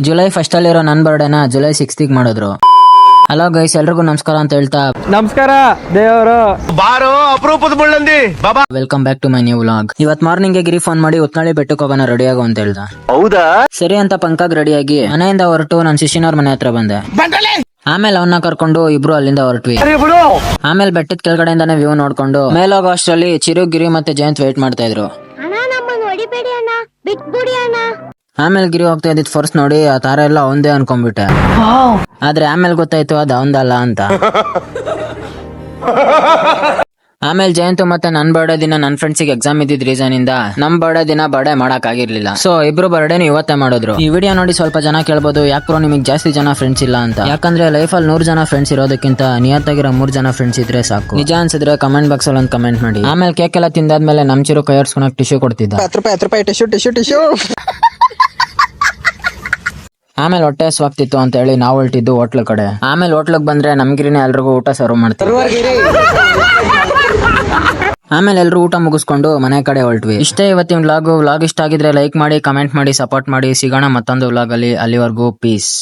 July 1 ಅಲ್ಲಿರೋ ನನ್ನ ಬರ್ಡೇನ July 6 ಮಾಡಿದ್ರು. ಹಲೋ ಗೈಸ್, ಎಲ್ರಿಗೂ ನಮಸ್ಕಾರ ಅಂತ ಹೇಳ್ತಾ ನಮಸ್ಕಾರ ದೇವರು ಬಾರೋ ಅಪರೂಪದ ಮುಳ್ಳಂದಿ ಬಾಬಾ. Welcome back to my new vlog. ಇವತ್ ಮಾರ್ನಿಂಗ್ ಗಿರಿ ಫೋನ್ ಮಾಡಿ ಉತ್ನಾಳಿ ಬೆಟ್ಟಕ್ಕೆ ಹೋಗೋಣ, ರೆಡಿ ಆಗೋ ಅಂತ ಹೇಳ್ದ. ಹೌದಾ? ಸರಿ ಅಂತ ಪಂಕಾಗ್ ರೆಡಿಯಾಗಿ ಮನೆಯಿಂದ ಹೊರಟು ನನ್ನ ಶಿಶಿನವ್ರ ಮನೆ ಹತ್ರ ಬಂದೆ. ಆಮೇಲೆ ಅವನ್ನ ಕರ್ಕೊಂಡು ಇಬ್ರು ಅಲ್ಲಿಂದ ಹೊರಟ್ವಿ. ಆಮೇಲೆ ಬೆಟ್ಟದ ಕೆಳಗಡೆಯಿಂದಾನೆ ವ್ಯೂ ನೋಡ್ಕೊಂಡು ಮೇಲೋಗೋ ಅಷ್ಟರಲ್ಲಿ ಚಿರು, ಗಿರಿ ಮತ್ತೆ ಜಯಂತ್ ವೇಟ್ ಮಾಡ್ತಾ ಇದ್ರು. ಆಮೇಲೆ ಗಿರಿ ಹೋಗ್ತಾ ಇದ್ದಿದ್ ಫೋರ್ಸ್ ನೋಡಿ ಆ ತಾರ ಎಲ್ಲ ಅವಂದೇ ಅನ್ಕೊಂಡ್ಬಿಟ್ಟೆ. ಆದ್ರೆ ಆಮೇಲೆ ಗೊತ್ತಾಯ್ತು ಅದು ಅವಂದಲ್ಲ ಅಂತ. ಆಮೇಲೆ ಜಯಂತ್ ಮತ್ತೆ ನನ್ ಬರ್ಡೇ ದಿನ ನನ್ ಫ್ರೆಂಡ್ಸಿಗೆ ಎಕ್ಸಾಮ್ ಇದ್ದಿದ್ ರೀಸನ್ ಇಂದ ನಮ್ ಬರ್ಡೇ ದಿನ ಬರ್ಡೇ ಮಾಡಕ್ ಆಗಿರ್ಲಿಲ್ಲ. ಸೊ ಇಬ್ರು ಬರ್ಡೇನು ಇವತ್ತೇ ಮಾಡಿದ್ರು. ಈ ವಿಡಿಯೋ ನೋಡಿ ಸ್ವಲ್ಪ ಜನ ಕೇಳ್ಬೋದು, ಯಾಕೆ ಬ್ರೋ ನಿಮಗೆ ಜಾಸ್ತಿ ಜನ ಫ್ರೆಂಡ್ಸ್ ಇಲ್ಲ ಅಂತ. ಯಾಕಂದ್ರೆ ಲೈಫ್ ಅಲ್ಲಿ 100 ಜನ ಫ್ರೆಂಡ್ಸ್ ಇರೋದಕ್ಕಿಂತ ನಿಯತ್ತಾಗಿರೋ 3 ಜನ ಫ್ರೆಂಡ್ಸ್ ಇದ್ರೆ ಸಾಕು. ನಿಜ ಅನ್ಸಿದ್ರೆ ಕಮೆಂಟ್ ಬಾಕ್ಸ್ ಅಲ್ಲಿ ಒಂದು ಕಮೆಂಟ್ ಮಾಡಿ. ಆಮೇಲೆ ಕೇಕ್ ಎಲ್ಲ ತಿಂದಾದ್ಮೇಲೆ ನಮ್ ಚಿರು ಕೈಯಾಡ್ಸ್ಕೊಳಕ್ ಟಿಶ್ಯೂ ಕೊಡ್ತಿದ್ದ. 10 ರೂಪಾಯಿ ಟಿಶ್ಯೂ. ಆಮೇಲೆ ಹೊಟ್ಟೆ ಹಸ್ವಾಗ್ತಿತ್ತು ಅಂತ ಹೇಳಿ ನಾವು ಹೊರಟಿದ್ದು ಹೋಟ್ಲ್ ಕಡೆ. ಆಮೇಲೆ ಹೋಟ್ಲಗ್ ಬಂದ್ರೆ ನಮ್ಗಿರಿನೇ ಎಲ್ರಿಗೂ ಊಟ ಸರ್ವ್ ಮಾಡ್ತಾರೆ. ಆಮೇಲೆ ಎಲ್ರು ಊಟ ಮುಗಿಸ್ಕೊಂಡು ಮನೆ ಕಡೆ ಹೊರಟ್ವಿ. ಇಷ್ಟೇ ಇವತ್ತಿನ ವ್ಲಾಗ್ ಇಷ್ಟ ಆಗಿದ್ರೆ ಲೈಕ್ ಮಾಡಿ, ಕಮೆಂಟ್ ಮಾಡಿ, ಸಪೋರ್ಟ್ ಮಾಡಿ. ಸಿಗೋಣ ಮತ್ತೊಂದು ವ್ಲಾಗ್ ಅಲ್ಲಿ. ಅಲ್ಲಿವರೆಗೂ ಪೀಸ್.